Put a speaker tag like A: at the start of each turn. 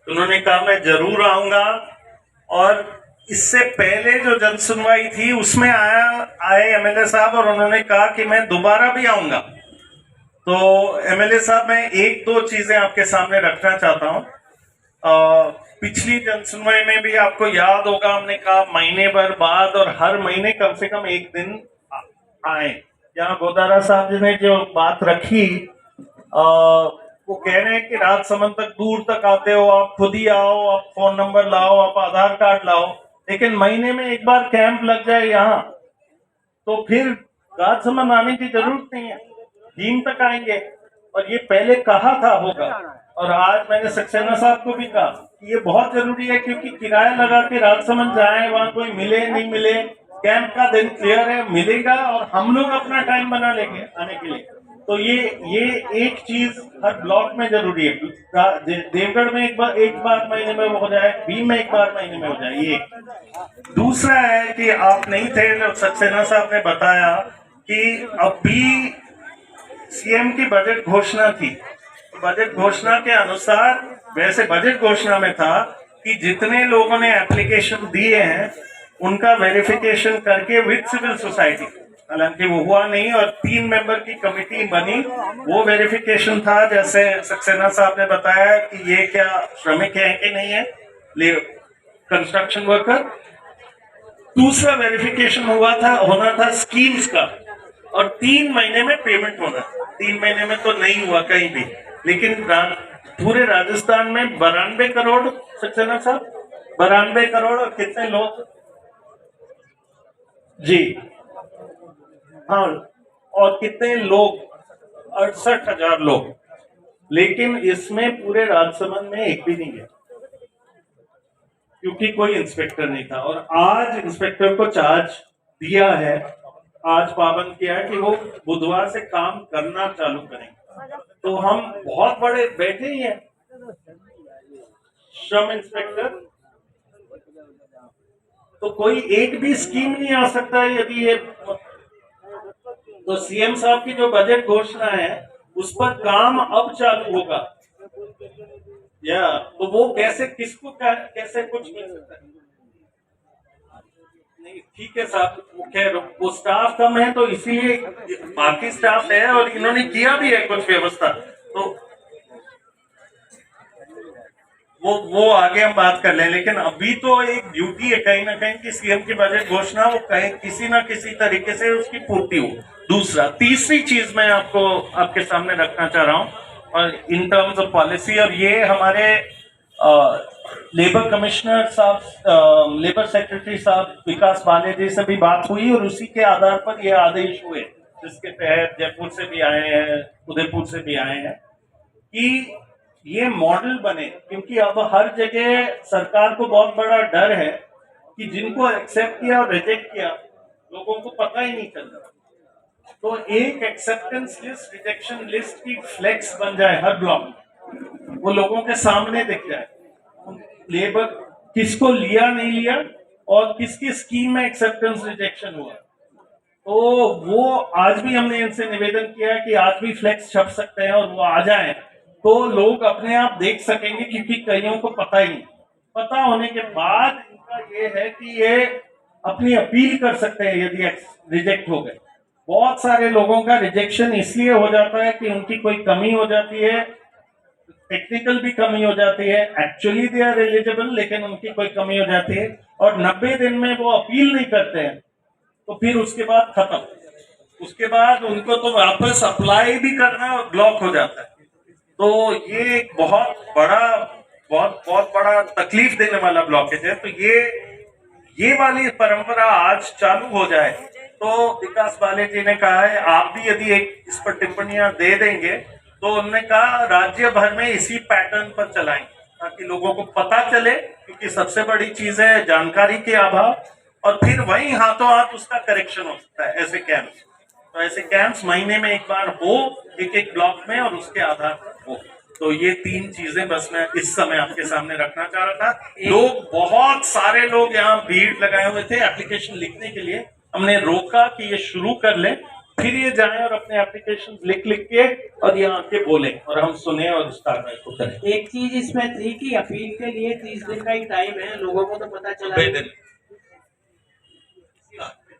A: उन्होंने कहा मैं जरूर आऊंगा। और इससे पहले जो जन सुनवाई थी उसमें आए एमएलए साहब और उन्होंने कहा कि मैं दोबारा भी आऊंगा। तो एमएलए साहब, मैं एक दो चीजें आपके सामने रखना चाहता हूं। पिछली जन सुनवाई में भी आपको याद होगा, हमने कहा महीने भर बाद और हर महीने कम से कम एक दिन आए। यहाँ गोदारा साहब जी ने जो बात रखी, वो कह रहे हैं कि राजसमंद तक दूर तक आते हो, आप खुद ही आओ, आप फोन नंबर लाओ, आप आधार कार्ड लाओ, लेकिन महीने में एक बार कैंप लग जाए यहाँ तो फिर राजसमंद आने की जरूरत नहीं है, भीम तक आएंगे। और ये पहले कहा था होगा, और आज मैंने सक्सेना साहब को भी कहा कि ये बहुत जरूरी है, क्योंकि किराया लगा के राजसमंद जाए, वहां कोई मिले नहीं मिले, कैंप का दिन क्लियर है, मिलेगा और हम लोग अपना टाइम बना लेंगे आने के लिए। तो ये एक चीज हर ब्लॉक में जरूरी है। देवगढ़ में एक बार महीने में हो जाए, भीम में एक बार महीने में हो जाए। ये दूसरा है कि आप नहीं थे, सक्सेना साहब ने बताया कि अभी सीएम की बजट घोषणा थी। बजट घोषणा के अनुसार, वैसे बजट घोषणा में था कि जितने लोगों ने एप्लीकेशन दिए हैं उनका वेरिफिकेशन करके विद सिविल सोसाइटी, हालांकि वो हुआ नहीं और 3 मेंबर की कमेटी बनी, वो वेरिफिकेशन था। जैसे सक्सेना साहब ने बताया कि ये क्या श्रमिक है कि नहीं है, कंस्ट्रक्शन वर्कर। दूसरा वेरिफिकेशन होना था स्कीम्स का, और 3 महीने में पेमेंट होना। 3 महीने में तो नहीं हुआ कहीं भी, लेकिन पूरे राजस्थान में 92 करोड़, सक्सेना साहब 92 करोड़, और कितने लोग जी, हाँ, और कितने लोग, 68,000 लोग, लेकिन इसमें पूरे राजसमंद में एक भी नहीं है क्योंकि कोई इंस्पेक्टर नहीं था। और आज इंस्पेक्टर को चार्ज दिया है, आज पाबंद किया है कि वो बुधवार से काम करना चालू करेंगे। तो हम बहुत बड़े बैठे ही हैं, श्रम इंस्पेक्टर, तो कोई एक भी स्कीम नहीं आ सकता है यदि ये। तो सीएम साहब की जो बजट घोषणा है उस पर काम अब चालू होगा, या तो वो कैसे, किसको कैसे कुछ मिल सकता है? नहीं, ठीक है साहब, खैर वो स्टाफ कम है तो इसीलिए बाकी स्टाफ है, और इन्होंने किया भी है कुछ व्यवस्था, तो वो आगे हम बात कर लें। लेकिन अभी तो एक ड्यूटी है कहीं ना कहीं कि सीएम की बजट घोषणा वो कहीं किसी ना किसी तरीके से उसकी पूर्ति हो। दूसरा, तीसरी चीज मैं आपके सामने रखना चाह रहा हूं, और इन टर्म्स ऑफ पॉलिसी, और ये हमारे लेबर कमिश्नर साहब, लेबर सेक्रेटरी साहब विकास बाले जी से भी बात हुई, और उसी के आधार पर ये आदेश हुए, जिसके तहत जयपुर से भी आए हैं, उदयपुर से भी आए हैं, कि ये मॉडल बने। क्योंकि अब हर जगह सरकार को बहुत बड़ा डर है कि जिनको एक्सेप्ट किया और रिजेक्ट किया लोगों को पता ही नहीं चल रहा। तो एक एक्सेप्टेंस लिस्ट, रिजेक्शन लिस्ट की फ्लेक्स बन जाए हर ब्लॉक में, वो लोगों के सामने दिख जाए, लेबर किसको लिया नहीं लिया और किसकी स्कीम में एक्सेप्टेंस रिजेक्शन हुआ। तो वो आज भी हमने इनसे निवेदन किया है कि आज भी फ्लेक्स छप सकते हैं और वो आ जाए तो लोग अपने आप देख सकेंगे, क्योंकि कईयों को पता ही नहीं। पता होने के बाद इनका ये है कि ये अपनी अपील कर सकते हैं यदि रिजेक्ट हो गए। बहुत सारे लोगों का रिजेक्शन इसलिए हो जाता है कि उनकी कोई कमी हो जाती है, टेक्निकल भी कमी हो जाती है, एक्चुअली दे आर एलिजिबल लेकिन उनकी कोई कमी हो जाती है, और 90 दिन में वो अपील नहीं करते हैं तो फिर उसके बाद खत्म। उसके बाद उनको तो वापस अप्लाई भी करना और ब्लॉक हो जाता है। तो ये एक बहुत बड़ा तकलीफ देने वाला ब्लॉकेज है। तो ये वाली परंपरा आज चालू हो जाए तो विकास बाले जी ने कहा है, आप भी यदि एक इस पर टिप्पणियां दे देंगे तो उन्होंने कहा राज्य भर में इसी पैटर्न पर चलाएंगे ताकि लोगों को पता चले, क्योंकि सबसे बड़ी चीज है जानकारी के अभाव, और फिर वही हाथों हाथ उसका करेक्शन हो सकता है। ऐसे कैंप्स, तो ऐसे कैंप्स महीने में एक बार हो, एक ब्लॉक में, और उसके आधार पर हो। तो ये 3 चीजें बस मैं इस समय आपके सामने रखना चाह रहा था। लोग, बहुत सारे लोग यहाँ भीड़ लगाए हुए थे एप्लीकेशन लिखने के लिए, हमने रोका कि ये शुरू कर ले, फिर ये जाएं और अपने एप्लीकेशन लिख लिख के और यहाँ आके बोलें और हम सुने और इस कार्रवाई को करें।
B: एक चीज इसमें थी कि अपील के लिए 30 दिन का ही टाइम है, लोगों को तो पता चला
A: दे दें।